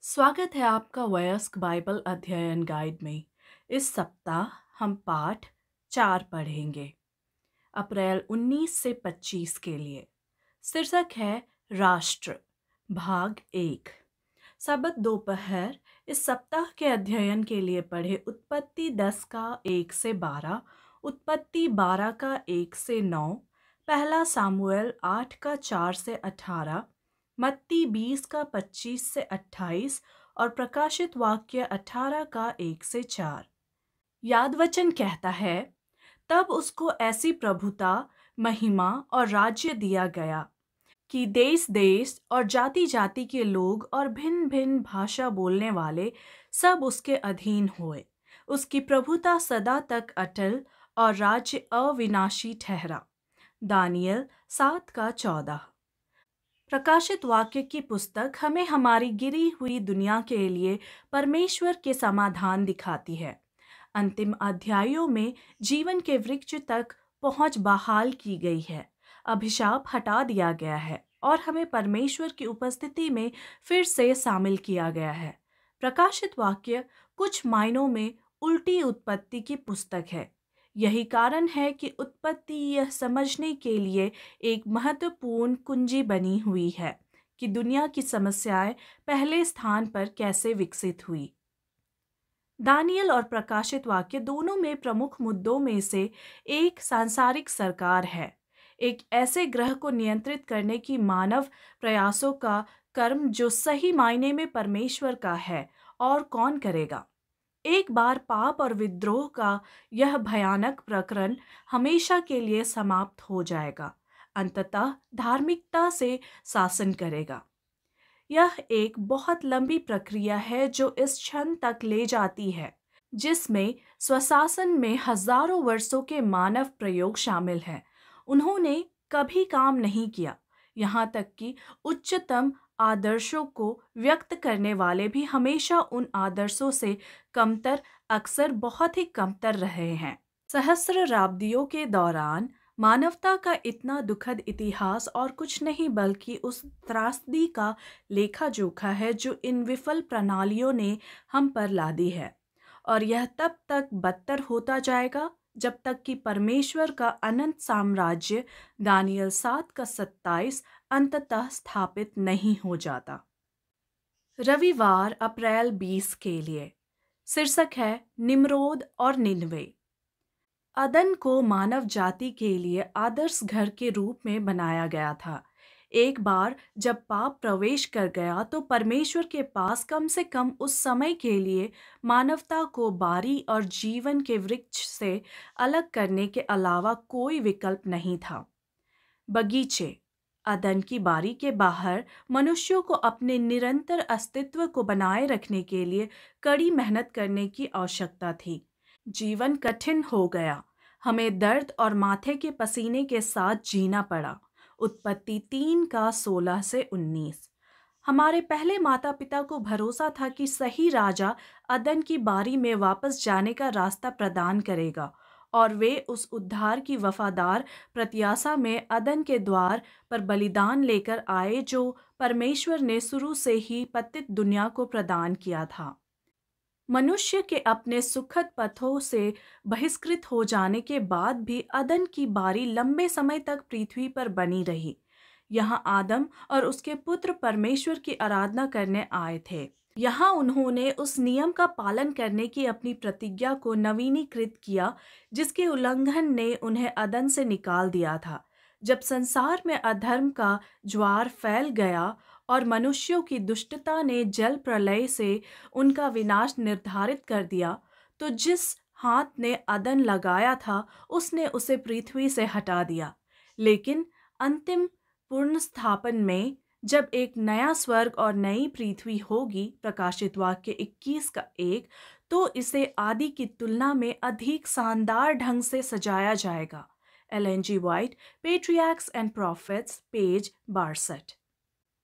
स्वागत है आपका वयस्क बाइबल अध्ययन गाइड में। इस सप्ताह हम पाठ 4 पढ़ेंगे। अप्रैल 19 से 25 के लिए शीर्षक है राष्ट्र, भाग 1। सबत दोपहर इस सप्ताह के अध्ययन के लिए पढ़े उत्पत्ति 10 का 1 से 12, उत्पत्ति 12 का 1 से 9, पहला सामुएल 8 का 4 से 18, मत्ती 20 का 25 से 28 और प्रकाशित वाक्य 18 का 1 से 4। याद वचन कहता है, तब उसको ऐसी प्रभुता, महिमा और राज्य दिया गया कि देश देश और जाति जाति के लोग और भिन्न भिन्न भाषा बोलने वाले सब उसके अधीन हुए। उसकी प्रभुता सदा तक अटल और राज्य अविनाशी ठहरा। दानियल 7 का 14। प्रकाशित वाक्य की पुस्तक हमें हमारी गिरी हुई दुनिया के लिए परमेश्वर के समाधान दिखाती है। अंतिम अध्यायों में जीवन के वृक्ष तक पहुंच बहाल की गई है, अभिशाप हटा दिया गया है और हमें परमेश्वर की उपस्थिति में फिर से शामिल किया गया है। प्रकाशित वाक्य कुछ मायनों में उल्टी उत्पत्ति की पुस्तक है। यही कारण है कि उत्पत्ति यह समझने के लिए एक महत्वपूर्ण कुंजी बनी हुई है कि दुनिया की समस्याएं पहले स्थान पर कैसे विकसित हुई। दानियल और प्रकाशित वाक्य दोनों में प्रमुख मुद्दों में से एक सांसारिक सरकार है, एक ऐसे ग्रह को नियंत्रित करने की मानव प्रयासों का कर्म जो सही मायने में परमेश्वर का है और कौन करेगा। एक बार पाप और विद्रोह का यह भयानक प्रकरण हमेशा के लिए समाप्त हो जाएगा, अंततः धार्मिकता से शासन करेगा। यह एक बहुत लंबी प्रक्रिया है जो इस क्षण तक ले जाती है जिसमें स्वशासन में हजारों वर्षों के मानव प्रयोग शामिल हैं। उन्होंने कभी काम नहीं किया, यहाँ तक कि उच्चतम आदर्शों को व्यक्त करने वाले भी हमेशा उन आदर्शों से कमतर, अक्सर बहुत ही कमतर रहे हैं। सहस्राब्दियों के दौरान मानवता का इतना दुखद इतिहास और कुछ नहीं बल्कि उस त्रासदी का लेखा जोखा है जो इन विफल प्रणालियों ने हम पर लादी है, और यह तब तक बदतर होता जाएगा जब तक कि परमेश्वर का अनंत साम्राज्य दानियल 7 का 27 अंततः स्थापित नहीं हो जाता। रविवार अप्रैल 20 के लिए शीर्षक है निम्रोद और निनवे। अदन को मानव जाति के लिए आदर्श घर के रूप में बनाया गया था। एक बार जब पाप प्रवेश कर गया तो परमेश्वर के पास कम से कम उस समय के लिए मानवता को बारी और जीवन के वृक्ष से अलग करने के अलावा कोई विकल्प नहीं था। बगीचे अदन की बारी के बाहर मनुष्यों को अपने निरंतर अस्तित्व को बनाए रखने के लिए कड़ी मेहनत करने की आवश्यकता थी। जीवन कठिन हो गया, हमें दर्द और माथे के पसीने के साथ जीना पड़ा। उत्पत्ति 3 का 16 से 19। हमारे पहले माता पिता को भरोसा था कि सही राजा अदन की बारी में वापस जाने का रास्ता प्रदान करेगा, और वे उस उद्धार की वफादार प्रत्याशा में अदन के द्वार पर बलिदान लेकर आए जो परमेश्वर ने शुरू से ही पतित दुनिया को प्रदान किया था। मनुष्य के अपने सुखद पथों से बहिष्कृत हो जाने के बाद भी अदन की बारी लंबे समय तक पृथ्वी पर बनी रही। यहाँ आदम और उसके पुत्र परमेश्वर की आराधना करने आए थे। यहाँ उन्होंने उस नियम का पालन करने की अपनी प्रतिज्ञा को नवीनीकृत किया जिसके उल्लंघन ने उन्हें अदन से निकाल दिया था। जब संसार में अधर्म का ज्वार फैल गया और मनुष्यों की दुष्टता ने जल प्रलय से उनका विनाश निर्धारित कर दिया, तो जिस हाथ ने अदन लगाया था उसने उसे पृथ्वी से हटा दिया। लेकिन अंतिम पूर्ण स्थापन में जब एक नया स्वर्ग और नई पृथ्वी होगी, प्रकाशित वाक्य 21 का 1, तो इसे आदि की तुलना में अधिक शानदार ढंग से सजाया जाएगा। Ellen G White, Patriarchs and Prophets, page 62।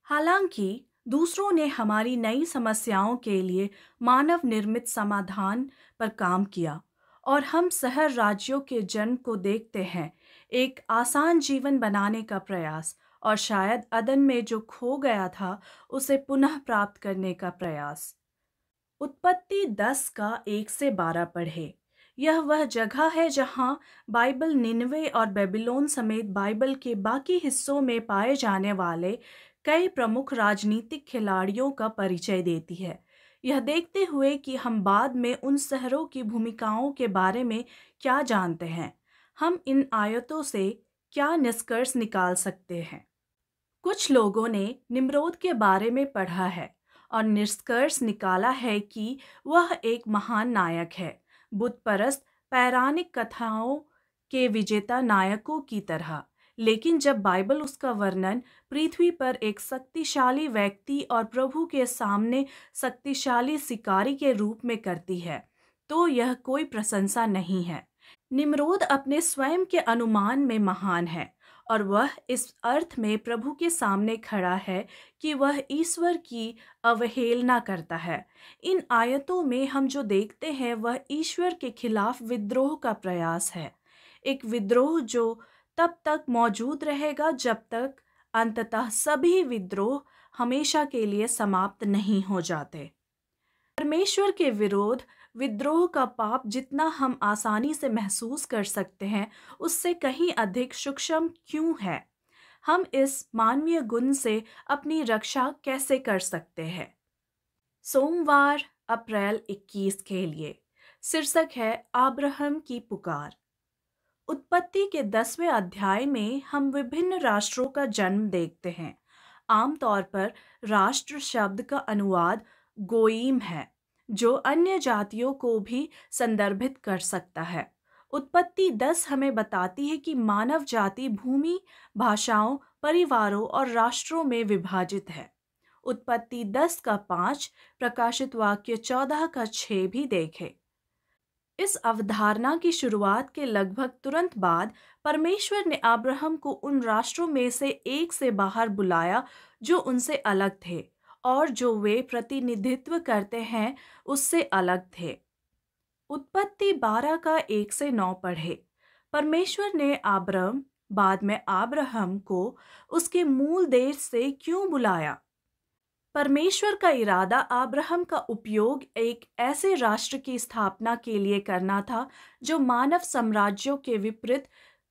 हालांकि दूसरों ने हमारी नई समस्याओं के लिए मानव निर्मित समाधान पर काम किया और हम शहर राज्यों के जन्म को देखते हैं, एक आसान जीवन बनाने का प्रयास, और शायद अदन में जो खो गया था उसे पुनः प्राप्त करने का प्रयास। उत्पत्ति 10 का 1 से 12 पढ़े। यह वह जगह है जहां बाइबल निनवे और बेबीलोन समेत बाइबल के बाकी हिस्सों में पाए जाने वाले कई प्रमुख राजनीतिक खिलाड़ियों का परिचय देती है। यह देखते हुए कि हम बाद में उन शहरों की भूमिकाओं के बारे में क्या जानते हैं, हम इन आयतों से क्या निष्कर्ष निकाल सकते हैं। कुछ लोगों ने निम्रोद के बारे में पढ़ा है और निष्कर्ष निकाला है कि वह एक महान नायक है, बुत परस्त पौराणिक कथाओं के विजेता नायकों की तरह। लेकिन जब बाइबल उसका वर्णन पृथ्वी पर एक शक्तिशाली व्यक्ति और प्रभु के सामने शक्तिशाली शिकारी के रूप में करती है, तो यह कोई प्रशंसा नहीं है। निम्रोद अपने स्वयं के अनुमान में महान है और वह इस अर्थ में प्रभु के सामने खड़ा है कि वह ईश्वर की अवहेलना करता है। इन आयतों में हम जो देखते हैं वह ईश्वर के खिलाफ विद्रोह का प्रयास है, एक विद्रोह जो तब तक मौजूद रहेगा जब तक अंततः सभी विद्रोह हमेशा के लिए समाप्त नहीं हो जाते। परमेश्वर के विरोध विद्रोह का पाप जितना हम आसानी से महसूस कर सकते हैं, उससे कहीं अधिक सूक्ष्म क्यों है? हम इस मानवीय गुण से अपनी रक्षा कैसे कर सकते हैं? सोमवार अप्रैल 21 के लिए शीर्षक है अब्राहम की पुकार। उत्पत्ति के 10वें अध्याय में हम विभिन्न राष्ट्रों का जन्म देखते हैं। आमतौर पर राष्ट्र शब्द का अनुवाद गोइम है, जो अन्य जातियों को भी संदर्भित कर सकता है। उत्पत्ति 10 हमें बताती है कि मानव जाति भूमि, भाषाओं, परिवारों और राष्ट्रों में विभाजित है। उत्पत्ति 10 का 5, प्रकाशित वाक्य 14 का 6 भी देखें। इस अवधारणा की शुरुआत के लगभग तुरंत बाद परमेश्वर ने अब्राहम को उन राष्ट्रों में से एक से बाहर बुलाया जो उनसे अलग थे और जो वे प्रतिनिधित्व करते हैं उससे अलग थे। उत्पत्ति 12 का 1 से 9 पढ़े। परमेश्वर ने अब्राम बाद में अब्राहम को उसके मूल देश से क्यों बुलाया? परमेश्वर का इरादा अब्राहम का उपयोग एक ऐसे राष्ट्र की स्थापना के लिए करना था जो मानव साम्राज्यों के विपरीत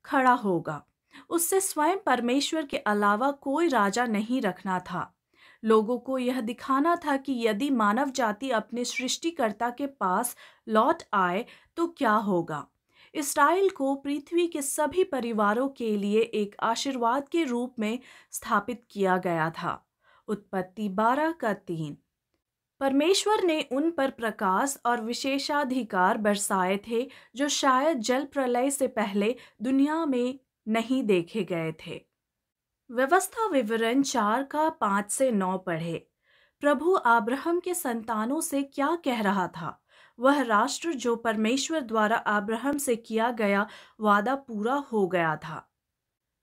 खड़ा होगा। उससे स्वयं परमेश्वर के अलावा कोई राजा नहीं रखना था। लोगों को यह दिखाना था कि यदि मानव जाति अपने सृष्टिकर्ता के पास लौट आए तो क्या होगा। इस्राएल को पृथ्वी के सभी परिवारों के लिए एक आशीर्वाद के रूप में स्थापित किया गया था। उत्पत्ति 12 का 3। परमेश्वर ने उन पर प्रकाश और विशेषाधिकार बरसाए थे जो शायद जल प्रलय से पहले दुनिया में नहीं देखे गए थे। व्यवस्था विवरण 4 का 5 से 9 पढ़े। प्रभु अब्राहम के संतानों से क्या कह रहा था? वह राष्ट्र जो परमेश्वर द्वारा अब्राहम से किया गया वादा पूरा हो गया था।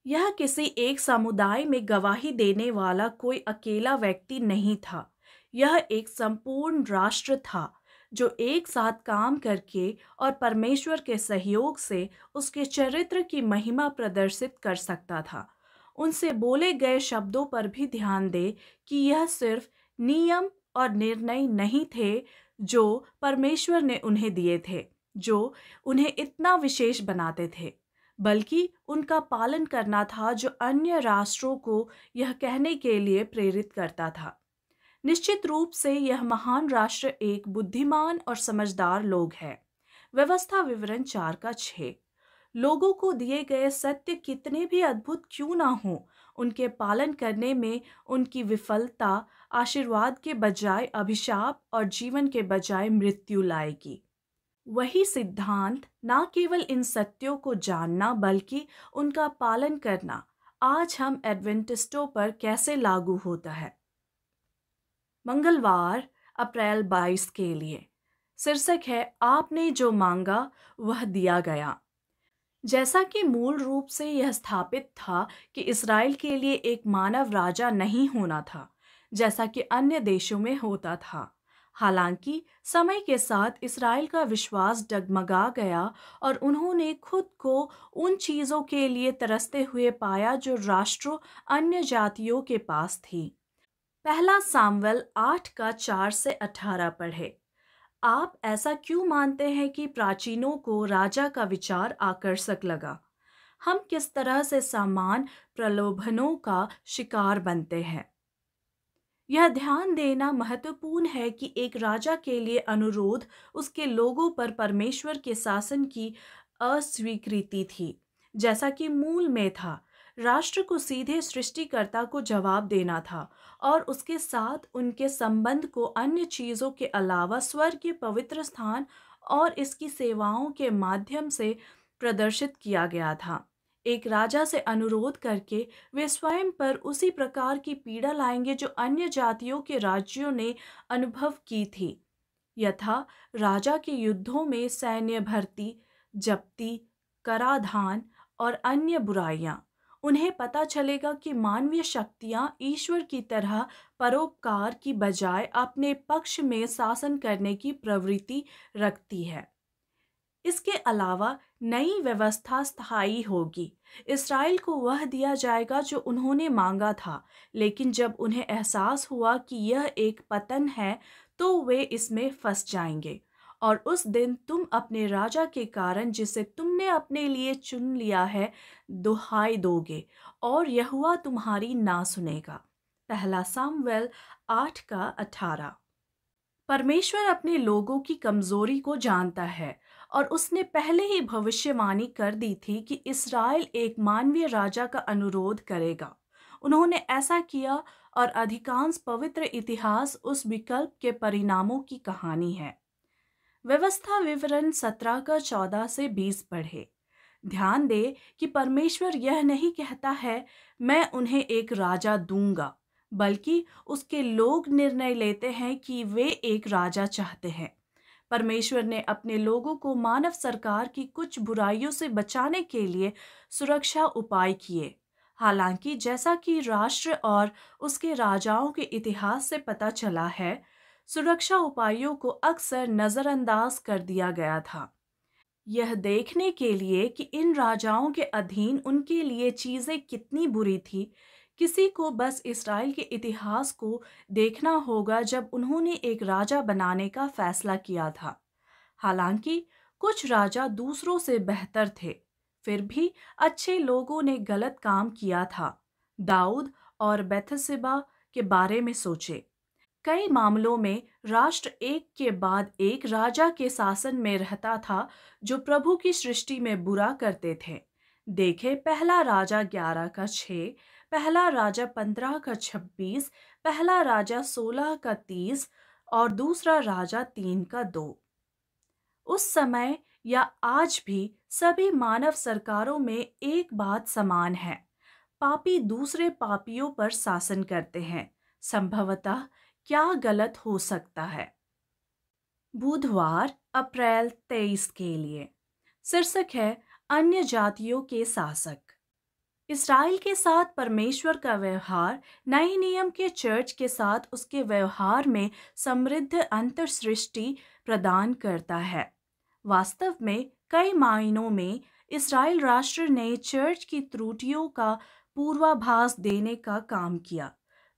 यह किसी एक समुदाय में गवाही देने वाला कोई अकेला व्यक्ति नहीं था। यह एक संपूर्ण राष्ट्र था जो एक साथ काम करके और परमेश्वर के सहयोग से उसके चरित्र की महिमा प्रदर्शित कर सकता था। उनसे बोले गए शब्दों पर भी ध्यान दे कि यह सिर्फ नियम और निर्णय नहीं थे जो परमेश्वर ने उन्हें दिए थे, जो उन्हें इतना विशेष बनाते थे, बल्कि उनका पालन करना था जो अन्य राष्ट्रों को यह कहने के लिए प्रेरित करता था। निश्चित रूप से यह महान राष्ट्र एक बुद्धिमान और समझदार लोग है। व्यवस्था विवरण 4 का 6। लोगों को दिए गए सत्य कितने भी अद्भुत क्यों ना हो, उनके पालन करने में उनकी विफलता आशीर्वाद के बजाय अभिशाप और जीवन के बजाय मृत्यु लाएगी। वही सिद्धांत न केवल इन सत्यों को जानना बल्कि उनका पालन करना आज हम एडवेंटिस्टों पर कैसे लागू होता है। मंगलवार अप्रैल 22 के लिए शीर्षक है आपने जो मांगा वह दिया गया। जैसा कि मूल रूप से यह स्थापित था कि इस्राएल के लिए एक मानव राजा नहीं होना था जैसा कि अन्य देशों में होता था। हालांकि समय के साथ इसराइल का विश्वास डगमगा गया और उन्होंने खुद को उन चीज़ों के लिए तरसते हुए पाया जो राष्ट्रों अन्य जातियों के पास थी। पहला सामुएल 8 का 4 से 18 पढ़े। आप ऐसा क्यों मानते हैं कि प्राचीनों को राजा का विचार आकर्षक लगा? हम किस तरह से समान प्रलोभनों का शिकार बनते हैं। यह ध्यान देना महत्वपूर्ण है कि एक राजा के लिए अनुरोध उसके लोगों पर परमेश्वर के शासन की अस्वीकृति थी, जैसा कि मूल में था। राष्ट्र को सीधे सृष्टिकर्ता को जवाब देना था और उसके साथ उनके संबंध को अन्य चीजों के अलावा स्वर्ग के पवित्र स्थान और इसकी सेवाओं के माध्यम से प्रदर्शित किया गया था। एक राजा से अनुरोध करके वे स्वयं पर उसी प्रकार की पीड़ा लाएंगे जो अन्य जातियों के राज्यों ने अनुभव की थी। यथा राजा के युद्धों में सैन्य भर्ती, जप्ती, कराधान और अन्य बुराइयां। उन्हें पता चलेगा कि मानवीय शक्तियां ईश्वर की तरह परोपकार की बजाय अपने पक्ष में शासन करने की प्रवृत्ति रखती है। इसके अलावा नई व्यवस्था स्थायी होगी। इसराइल को वह दिया जाएगा जो उन्होंने मांगा था, लेकिन जब उन्हें एहसास हुआ कि यह एक पतन है, तो वे इसमें फंस जाएंगे। और उस दिन तुम अपने राजा के कारण जिसे तुमने अपने लिए चुन लिया है, दुहाई दोगे और यहोवा तुम्हारी ना सुनेगा। पहला सामुएल 8 का 18। परमेश्वर अपने लोगों की कमजोरी को जानता है और उसने पहले ही भविष्यवाणी कर दी थी कि इस्राएल एक मानवीय राजा का अनुरोध करेगा। उन्होंने ऐसा किया और अधिकांश पवित्र इतिहास उस विकल्प के परिणामों की कहानी है। व्यवस्था विवरण 17 का 14 से 20 पढ़े। ध्यान दे कि परमेश्वर यह नहीं कहता है मैं उन्हें एक राजा दूंगा, बल्कि उसके लोग निर्णय लेते हैं कि वे एक राजा चाहते हैं। परमेश्वर ने अपने लोगों को मानव सरकार की कुछ बुराइयों से बचाने के लिए सुरक्षा उपाय किए। हालांकि जैसा कि राष्ट्र और उसके राजाओं के इतिहास से पता चला है, सुरक्षा उपायों को अक्सर नजरअंदाज कर दिया गया था। यह देखने के लिए कि इन राजाओं के अधीन उनके लिए चीजें कितनी बुरी थी, किसी को बस इसराइल के इतिहास को देखना होगा जब उन्होंने एक राजा बनाने का फैसला किया था। हालांकि कुछ राजा दूसरों से बेहतर थे, फिर भी अच्छे लोगों ने गलत काम किया था। दाऊद और बेथशेबा के बारे में सोचे। कई मामलों में राष्ट्र एक के बाद एक राजा के शासन में रहता था जो प्रभु की सृष्टि में बुरा करते थे। देखे पहला राजा 11 का 6, पहला राजा 15 का 26, पहला राजा 16 का 30 और दूसरा राजा 3 का 2। उस समय या आज भी सभी मानव सरकारों में एक बात समान है। पापी दूसरे पापियों पर शासन करते हैं। संभवतः क्या गलत हो सकता है। बुधवार अप्रैल 23 के लिए शीर्षक है अन्य जातियों के शासक। इसराइल के साथ परमेश्वर का व्यवहार नए नियम के चर्च के साथ उसके व्यवहार में समृद्ध अंतर्सृष्टि प्रदान करता है। वास्तव में कई मायनों में इसराइल राष्ट्र ने चर्च की त्रुटियों का पूर्वाभास देने का काम किया।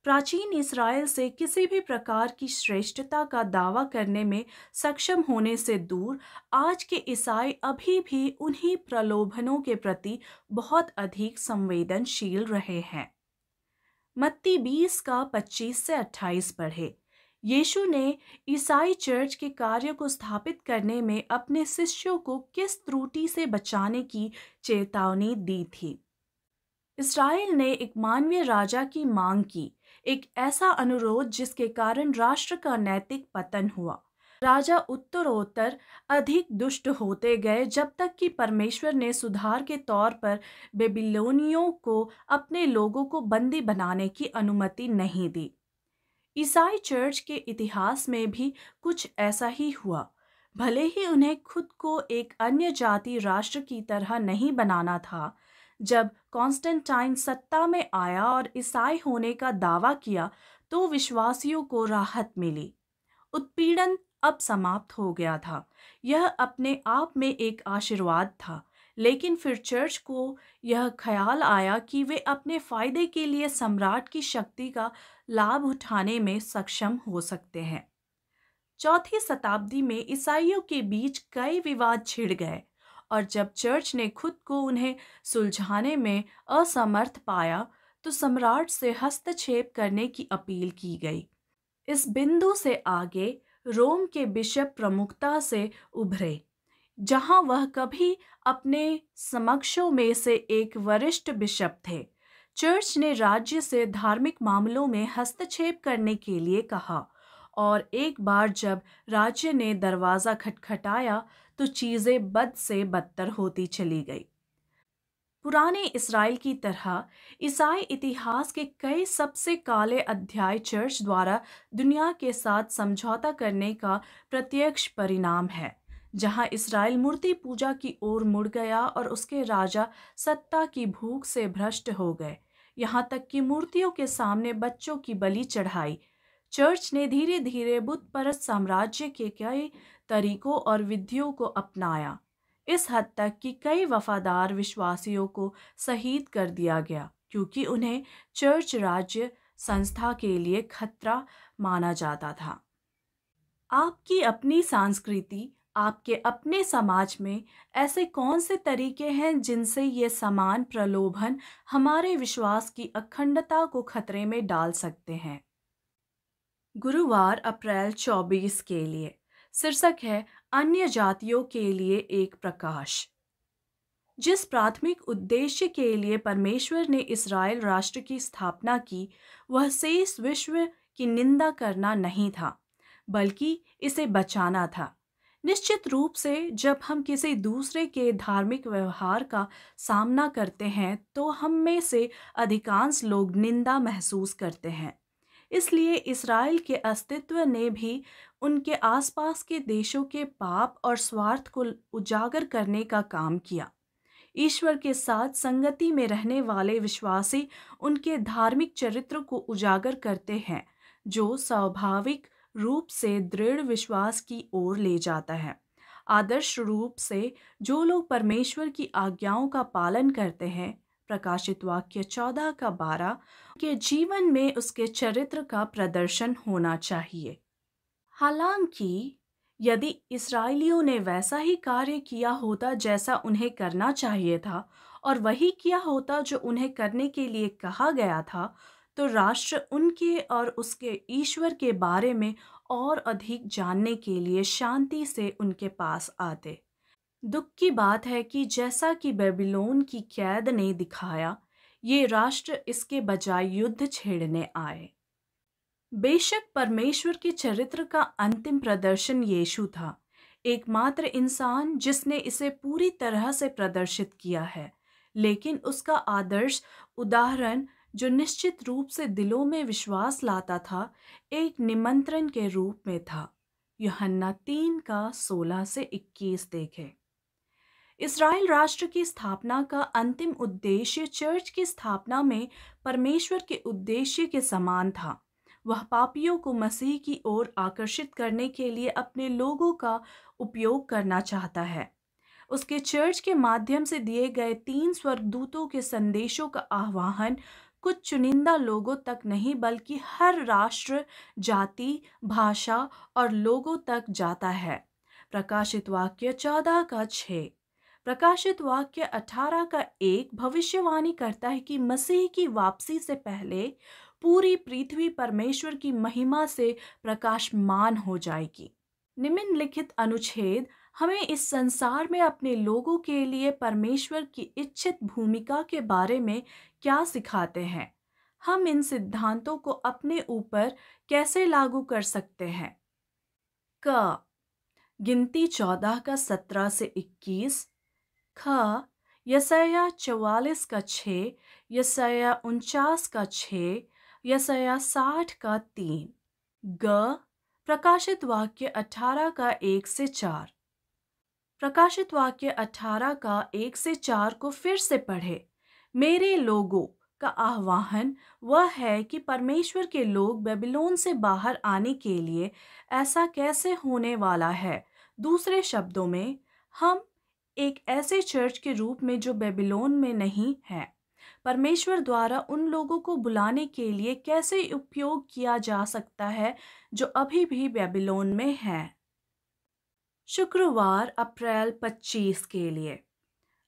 प्राचीन इसराइल से किसी भी प्रकार की श्रेष्ठता का दावा करने में सक्षम होने से दूर आज के ईसाई अभी भी उन्हीं प्रलोभनों के प्रति बहुत अधिक संवेदनशील रहे हैं। मत्ती 20 का 25 से 28 पढ़े। यीशु ने ईसाई चर्च के कार्य को स्थापित करने में अपने शिष्यों को किस त्रुटि से बचाने की चेतावनी दी थी। इसराइल ने एक मानवीय राजा की मांग की, एक ऐसा अनुरोध जिसके कारण राष्ट्र का नैतिक पतन हुआ। राजा उत्तरोत्तर अधिक दुष्ट होते गए जब तक कि परमेश्वर ने सुधार के तौर पर बेबीलोनियों को अपने लोगों को बंदी बनाने की अनुमति नहीं दी। ईसाई चर्च के इतिहास में भी कुछ ऐसा ही हुआ। भले ही उन्हें खुद को एक अन्य जाति राष्ट्र की तरह नहीं बनाना था, जब कॉन्स्टेंटाइन सत्ता में आया और ईसाई होने का दावा किया तो विश्वासियों को राहत मिली। उत्पीड़न अब समाप्त हो गया था। यह अपने आप में एक आशीर्वाद था, लेकिन फिर चर्च को यह ख्याल आया कि वे अपने फायदे के लिए सम्राट की शक्ति का लाभ उठाने में सक्षम हो सकते हैं। चौथी शताब्दी में ईसाइयों के बीच कई विवाद छिड़ गए, और जब चर्च ने खुद को उन्हें सुलझाने में असमर्थ पाया तो सम्राट से हस्तक्षेप करने की अपील की गई। इस बिंदु से आगे रोम के बिशप प्रमुखता से उभरे, जहां वह कभी अपने समकक्षों में से एक वरिष्ठ बिशप थे। चर्च ने राज्य से धार्मिक मामलों में हस्तक्षेप करने के लिए कहा, और एक बार जब राज्य ने दरवाज़ा खटखटाया तो चीज़ें बद से बदतर होती चली गई। पुराने इस्राएल की तरह ईसाई इतिहास के कई सबसे काले अध्याय चर्च द्वारा दुनिया के साथ समझौता करने का प्रत्यक्ष परिणाम है, जहां इस्राएल मूर्ति पूजा की ओर मुड़ गया और उसके राजा सत्ता की भूख से भ्रष्ट हो गए, यहां तक कि मूर्तियों के सामने बच्चों की बलि चढ़ाई। चर्च ने धीरे धीरे बुत परस्त साम्राज्य के कई तरीकों और विधियों को अपनाया, इस हद तक कि कई वफादार विश्वासियों को शहीद कर दिया गया, क्योंकि उन्हें चर्च राज्य संस्था के लिए खतरा माना जाता था। आपकी अपनी संस्कृति, आपके अपने समाज में ऐसे कौन से तरीके हैं जिनसे ये समान प्रलोभन हमारे विश्वास की अखंडता को खतरे में डाल सकते हैं? गुरुवार अप्रैल 24 के लिए शीर्षक है अन्य जातियों के लिए एक प्रकाश। जिस प्राथमिक उद्देश्य के लिए परमेश्वर ने इस्राएल राष्ट्र की स्थापना की, वह शेष विश्व की निंदा करना नहीं था, बल्कि इसे बचाना था। निश्चित रूप से जब हम किसी दूसरे के धार्मिक व्यवहार का सामना करते हैं तो हम में से अधिकांश लोग निंदा महसूस करते हैं। इसलिए इस्राएल के अस्तित्व ने भी उनके आसपास के देशों के पाप और स्वार्थ को उजागर करने का काम किया। ईश्वर के साथ संगति में रहने वाले विश्वासी उनके धार्मिक चरित्र को उजागर करते हैं, जो स्वाभाविक रूप से दृढ़ विश्वास की ओर ले जाता है। आदर्श रूप से जो लोग परमेश्वर की आज्ञाओं का पालन करते हैं, प्रकाशित वाक्य 14:12, के जीवन में उसके चरित्र का प्रदर्शन होना चाहिए। हालांकि यदि इस्राएलियों ने वैसा ही कार्य किया होता जैसा उन्हें करना चाहिए था, और वही किया होता जो उन्हें करने के लिए कहा गया था, तो राष्ट्र उनके और उसके ईश्वर के बारे में और अधिक जानने के लिए शांति से उनके पास आते। दुख की बात है कि जैसा कि बेबीलोन की कैद ने दिखाया, ये राष्ट्र इसके बजाय युद्ध छेड़ने आए। बेशक परमेश्वर के चरित्र का अंतिम प्रदर्शन यीशु था, एकमात्र इंसान जिसने इसे पूरी तरह से प्रदर्शित किया है, लेकिन उसका आदर्श उदाहरण जो निश्चित रूप से दिलों में विश्वास लाता था, एक निमंत्रण के रूप में था। यूहन्ना 3:16-21 देखें। इस्राएल राष्ट्र की स्थापना का अंतिम उद्देश्य चर्च की स्थापना में परमेश्वर के उद्देश्य के समान था। वह पापियों को मसीह की ओर आकर्षित करने के लिए अपने लोगों का उपयोग करना चाहता है। उसके चर्च के माध्यम से दिए गए 3 स्वर्गदूतों के संदेशों का आह्वान कुछ चुनिंदा लोगों तक नहीं, बल्कि हर राष्ट्र, जाति, भाषा और लोगों तक जाता है। प्रकाशित वाक्य 14:6। प्रकाशित वाक्य 18:1 भविष्यवाणी करता है कि मसीह की वापसी से पहले पूरी पृथ्वी परमेश्वर की महिमा से प्रकाशमान हो जाएगी। निम्नलिखित अनुच्छेद हमें इस संसार में अपने लोगों के लिए परमेश्वर की इच्छित भूमिका के बारे में क्या सिखाते हैं? हम इन सिद्धांतों को अपने ऊपर कैसे लागू कर सकते हैं? क गिनती 14:17-21, ख यशायाह 44:6, यशायाह 49:6, यशायाह 60:3, ग प्रकाशित वाक्य 18:1-4। प्रकाशित वाक्य 18:1-4 को फिर से पढ़े। मेरे लोगों, का आह्वान वह है कि परमेश्वर के लोग बेबीलोन से बाहर आने के लिए ऐसा कैसे होने वाला है। दूसरे शब्दों में, हम एक ऐसे चर्च के रूप में जो बेबीलोन में नहीं है, परमेश्वर द्वारा उन लोगों को बुलाने के लिए कैसे उपयोग किया जा सकता है जो अभी भी बेबीलोन में हैं। शुक्रवार अप्रैल 25 के लिए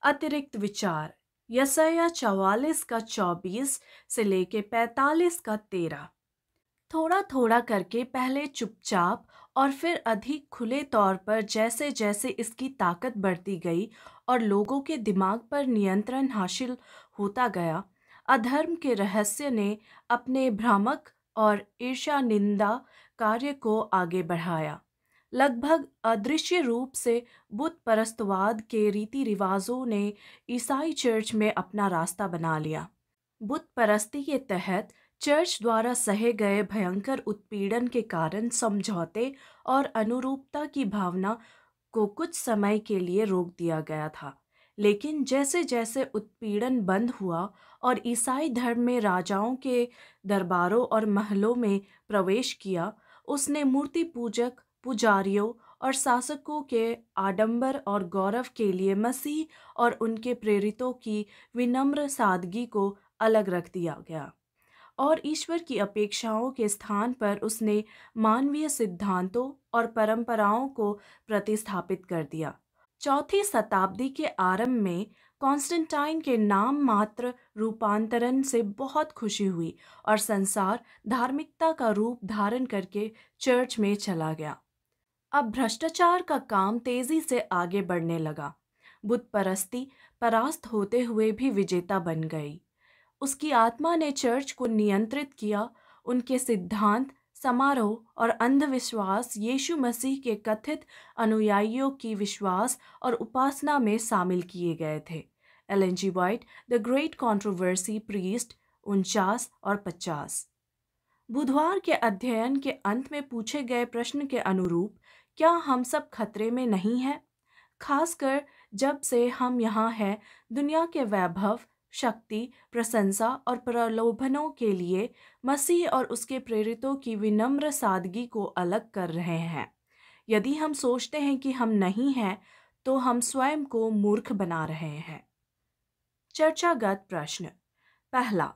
अतिरिक्त विचार यशायाह 44 का 24 से लेके 45 का 13। थोड़ा थोड़ा करके पहले चुपचाप और फिर अधिक खुले तौर पर जैसे जैसे इसकी ताकत बढ़ती गई और लोगों के दिमाग पर नियंत्रण हासिल होता गया, अधर्म के रहस्य ने अपने भ्रामक और ईर्ष्या निंदा कार्य को आगे बढ़ाया। लगभग अदृश्य रूप से बुत परस्तवाद के रीति रिवाजों ने ईसाई चर्च में अपना रास्ता बना लिया। बुत परस्ती के तहत चर्च द्वारा सहे गए भयंकर उत्पीड़न के कारण समझौते और अनुरूपता की भावना को कुछ समय के लिए रोक दिया गया था। लेकिन जैसे जैसे उत्पीड़न बंद हुआ और ईसाई धर्म में राजाओं के दरबारों और महलों में प्रवेश किया, उसने मूर्ति पूजक, पुजारियों और शासकों के आडंबर और गौरव के लिए मसीह और उनके प्रेरितों की विनम्र सादगी को अलग रख दिया गया और ईश्वर की अपेक्षाओं के स्थान पर उसने मानवीय सिद्धांतों और परंपराओं को प्रतिस्थापित कर दिया। चौथी शताब्दी के आरंभ में कॉन्स्टेंटाइन के नाम मात्र रूपांतरण से बहुत खुशी हुई और संसार धार्मिकता का रूप धारण करके चर्च में चला गया। अब भ्रष्टाचार का काम तेजी से आगे बढ़ने लगा। बुत परस्ती परास्त होते हुए भी विजेता बन गई। उसकी आत्मा ने चर्च को नियंत्रित किया। उनके सिद्धांत, समारोह और अंधविश्वास यीशु मसीह के कथित अनुयायियों की विश्वास और उपासना में शामिल किए गए थे। Ellen G White, the great controversy, पृष्ठ 49 और 50। बुधवार के अध्ययन के अंत में पूछे गए प्रश्न के अनुरूप, क्या हम सब खतरे में नहीं हैं? खासकर जब से हम यहाँ हैं, दुनिया के वैभव, शक्ति, प्रशंसा और प्रलोभनों के लिए मसीह और उसके प्रेरितों की विनम्र सादगी को अलग कर रहे हैं। यदि हम सोचते हैं कि हम नहीं हैं, तो हम स्वयं को मूर्ख बना रहे हैं। चर्चागत प्रश्न। पहला,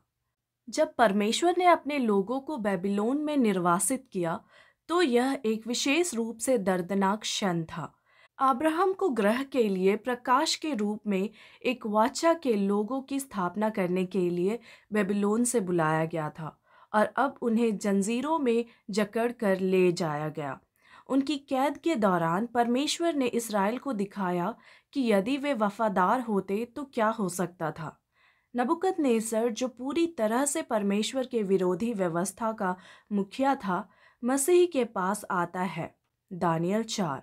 जब परमेश्वर ने अपने लोगों को बेबीलोन में निर्वासित किया, तो यह एक विशेष रूप से दर्दनाक क्षण था। अब्राहम को ग्रह के लिए प्रकाश के रूप में एक वाचा के लोगों की स्थापना करने के लिए बेबीलोन से बुलाया गया था और अब उन्हें जंजीरों में जकड़ कर ले जाया गया। उनकी कैद के दौरान परमेश्वर ने इस्राएल को दिखाया कि यदि वे वफादार होते तो क्या हो सकता था। नबूकदनेस्सर, जो पूरी तरह से परमेश्वर के विरोधी व्यवस्था का मुखिया था, मसीह के पास आता है। दानियल 4।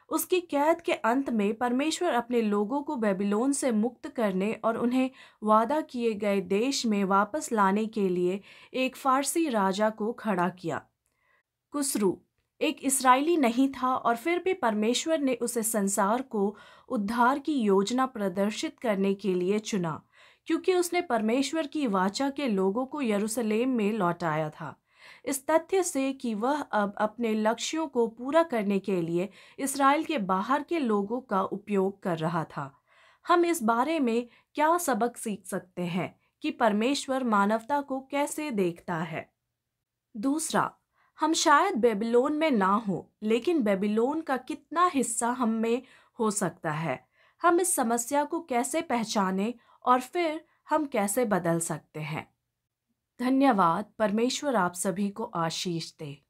उसकी कैद के अंत में परमेश्वर अपने लोगों को बेबीलोन से मुक्त करने और उन्हें वादा किए गए देश में वापस लाने के लिए एक फारसी राजा को खड़ा किया। कुसरू एक इस्राएली नहीं था और फिर भी परमेश्वर ने उसे संसार को उद्धार की योजना प्रदर्शित करने के लिए चुना, क्योंकि उसने परमेश्वर की वाचा के लोगों को यरूशलेम में लौटाया था। इस तथ्य से कि वह अब अपने लक्ष्यों को पूरा करने के लिए इस्राएल के बाहर के लोगों का उपयोग कर रहा था, हम इस बारे में क्या सबक सीख सकते हैं कि परमेश्वर मानवता को कैसे देखता है। दूसरा, हम शायद बेबीलोन में ना हो, लेकिन बेबीलोन का कितना हिस्सा हम में हो सकता है। हम इस समस्या को कैसे पहचानें और फिर हम कैसे बदल सकते हैं। धन्यवाद। परमेश्वर आप सभी को आशीष दे।